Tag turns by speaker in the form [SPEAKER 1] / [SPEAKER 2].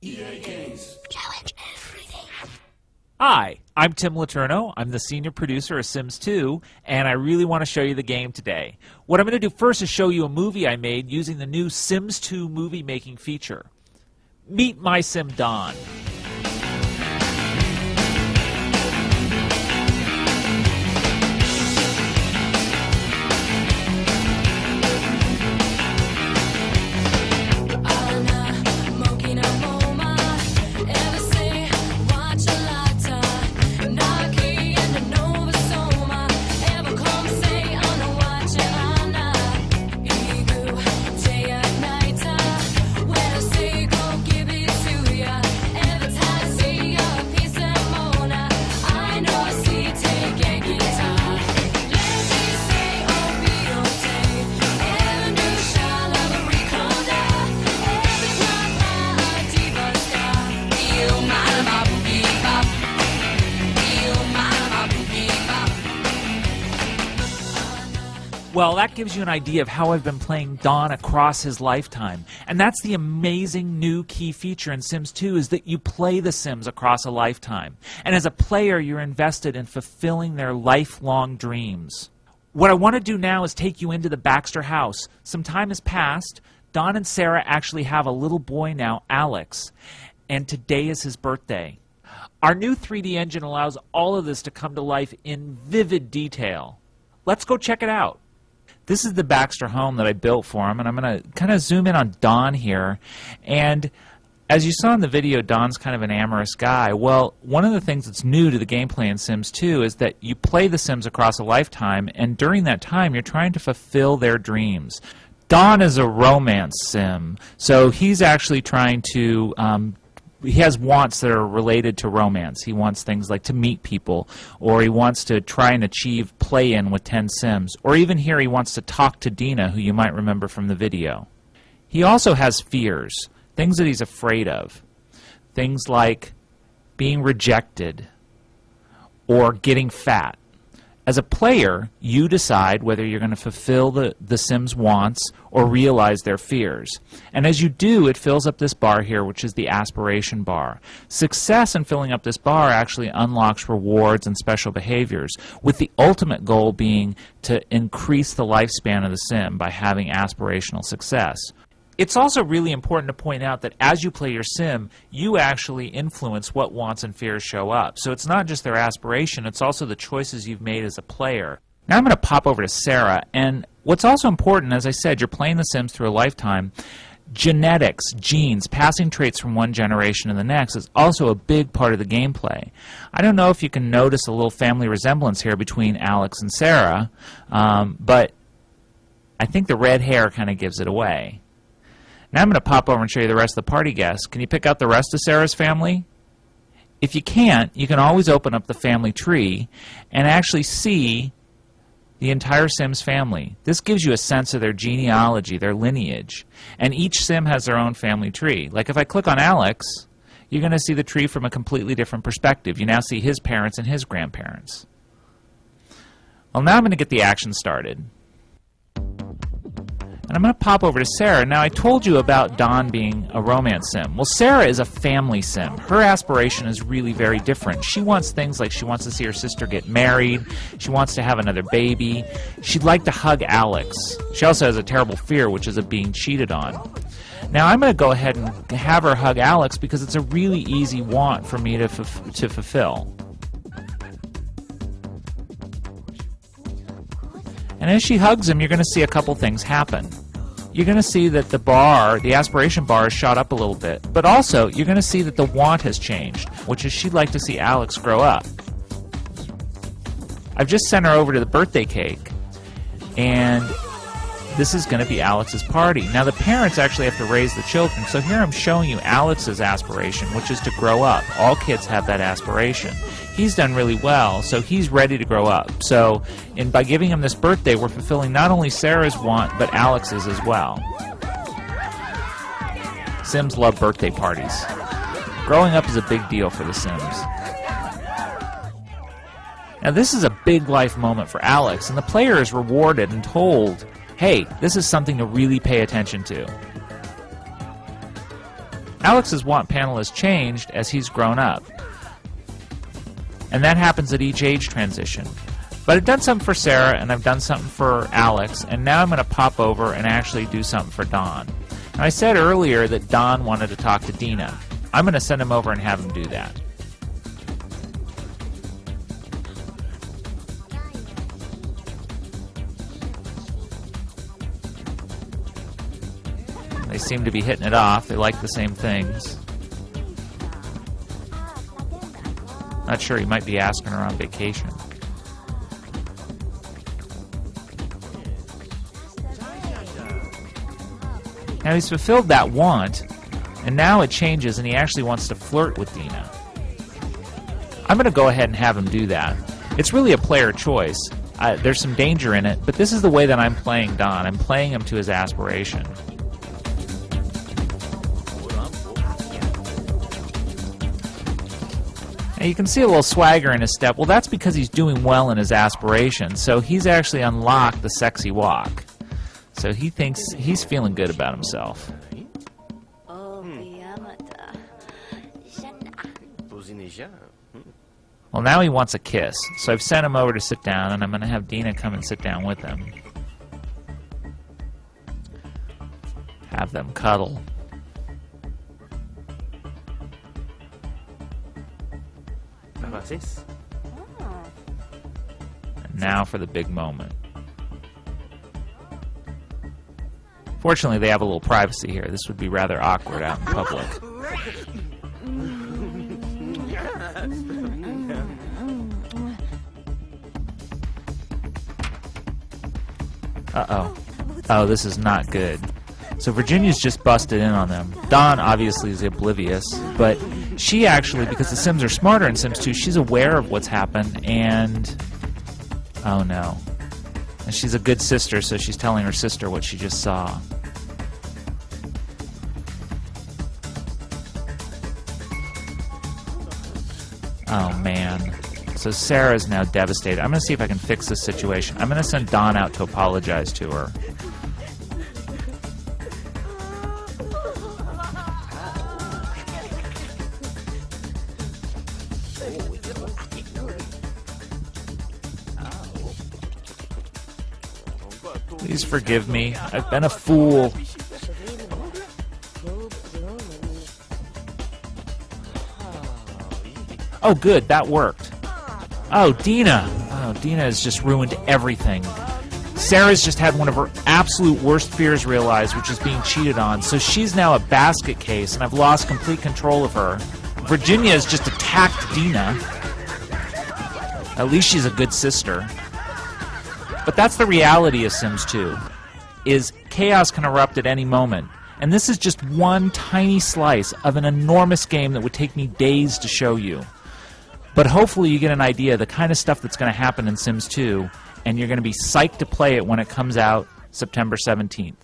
[SPEAKER 1] EA Games.
[SPEAKER 2] Challenge everything.
[SPEAKER 3] Hi, I'm Tim Letourneau. I'm the senior producer of Sims 2, and I really want to show you the game today. What I'm going to do first is show you a movie I made using the new Sims 2 movie making feature. Meet my sim Don. Well, that gives you an idea of how I've been playing Don across his lifetime. And that's the amazing new key feature in Sims 2 is that you play the Sims across a lifetime. And as a player, you're invested in fulfilling their lifelong dreams. What I want to do now is take you into the Baxter house. Some time has passed. Don and Sarah actually have a little boy now, Alex. And today is his birthday. Our new 3D engine allows all of this to come to life in vivid detail. Let's go check it out. This is the Baxter home that I built for him, and I'm going to kind of zoom in on Don here. And as you saw in the video, Don's kind of an amorous guy. Well, one of the things that's new to the gameplay in Sims 2 is that you play the Sims across a lifetime, and during that time, you're trying to fulfill their dreams. Don is a romance sim, so he's actually trying to he has wants that are related to romance. He wants things like to meet people, or he wants to try and achieve play-in with 10 Sims, or even here he wants to talk to Dina, who you might remember from the video. He also has fears, things that he's afraid of, things like being rejected or getting fat. As a player, you decide whether you're going to fulfill the Sims' wants or realize their fears. And as you do, it fills up this bar here, which is the aspiration bar. Success in filling up this bar actually unlocks rewards and special behaviors, with the ultimate goal being to increase the lifespan of the Sim by having aspirational success. It's also really important to point out that as you play your Sim, you actually influence what wants and fears show up. So it's not just their aspiration, it's also the choices you've made as a player. Now I'm going to pop over to Sarah, and what's also important, as I said, you're playing the Sims through a lifetime. Genetics, genes, passing traits from one generation to the next is also a big part of the gameplay. I don't know if you can notice a little family resemblance here between Alex and Sarah, but I think the red hair kind of gives it away. Now I'm going to pop over and show you the rest of the party guests. Can you pick out the rest of Sarah's family? If you can't, you can always open up the family tree and actually see the entire Sims family. This gives you a sense of their genealogy, their lineage. And each Sim has their own family tree. Like if I click on Alex, you're going to see the tree from a completely different perspective. You now see his parents and his grandparents. Well, now I'm going to get the action started. And I'm going to pop over to Sarah. Now, I told you about Don being a romance sim. Well, Sarah is a family sim. Her aspiration is really very different. She wants things like she wants to see her sister get married. She wants to have another baby. She'd like to hug Alex. She also has a terrible fear, which is of being cheated on. Now, I'm going to go ahead and have her hug Alex because it's a really easy want for me to fulfill. And as she hugs him, you're going to see a couple things happen. You're going to see that the bar, the aspiration bar, is shot up a little bit. But also, you're going to see that the want has changed, which is she'd like to see Alex grow up. I've just sent her over to the birthday cake, and this is going to be Alex's party. Now, the parents actually have to raise the children, so here I'm showing you Alex's aspiration, which is to grow up. All kids have that aspiration. He's done really well, so he's ready to grow up. So by giving him this birthday, we're fulfilling not only Sarah's want, but Alex's as well. Sims love birthday parties. Growing up is a big deal for the Sims. Now this is a big life moment for Alex, and the player is rewarded and told, hey, this is something to really pay attention to. Alex's want panel has changed as he's grown up. And that happens at each age transition. But I've done something for Sarah, and I've done something for Alex, and now I'm going to pop over and actually do something for Don. Now, I said earlier that Don wanted to talk to Dina. I'm going to send him over and have him do that. They seem to be hitting it off. They like the same things. Not sure, he might be asking her on vacation. Now he's fulfilled that want, and now it changes and he actually wants to flirt with Dina. I'm going to go ahead and have him do that. It's really a player choice. There's some danger in it, but this is the way that I'm playing Don. I'm playing him to his aspiration. Now you can see a little swagger in his step. Well, that's because he's doing well in his aspiration. So he's actually unlocked the sexy walk. So he thinks he's feeling good about himself. Well, now he wants a kiss. So I've sent him over to sit down, and I'm going to have Dina come and sit down with him. Have them cuddle. And now for the big moment. Fortunately, they have a little privacy here. This would be rather awkward out in public. Uh-oh. Oh, this is not good. So Virginia's just busted in on them. Dawn obviously is oblivious, but she actually, because the Sims are smarter in Sims 2, she's aware of what's happened, and... oh no. And she's a good sister, so she's telling her sister what she just saw. Oh man. So Sarah's now devastated. I'm going to see if I can fix this situation. I'm going to send Dawn out to apologize to her. Please forgive me. I've been a fool. Oh, good. That worked. Oh, Dina. Oh, Dina has just ruined everything. Sarah's just had one of her absolute worst fears realized, which is being cheated on. So she's now a basket case, and I've lost complete control of her. Virginia has just attacked Dina. At least she's a good sister. But that's the reality of Sims 2, is chaos can erupt at any moment. And this is just one tiny slice of an enormous game that would take me days to show you. But hopefully you get an idea of the kind of stuff that's going to happen in Sims 2, and you're going to be psyched to play it when it comes out September 17th.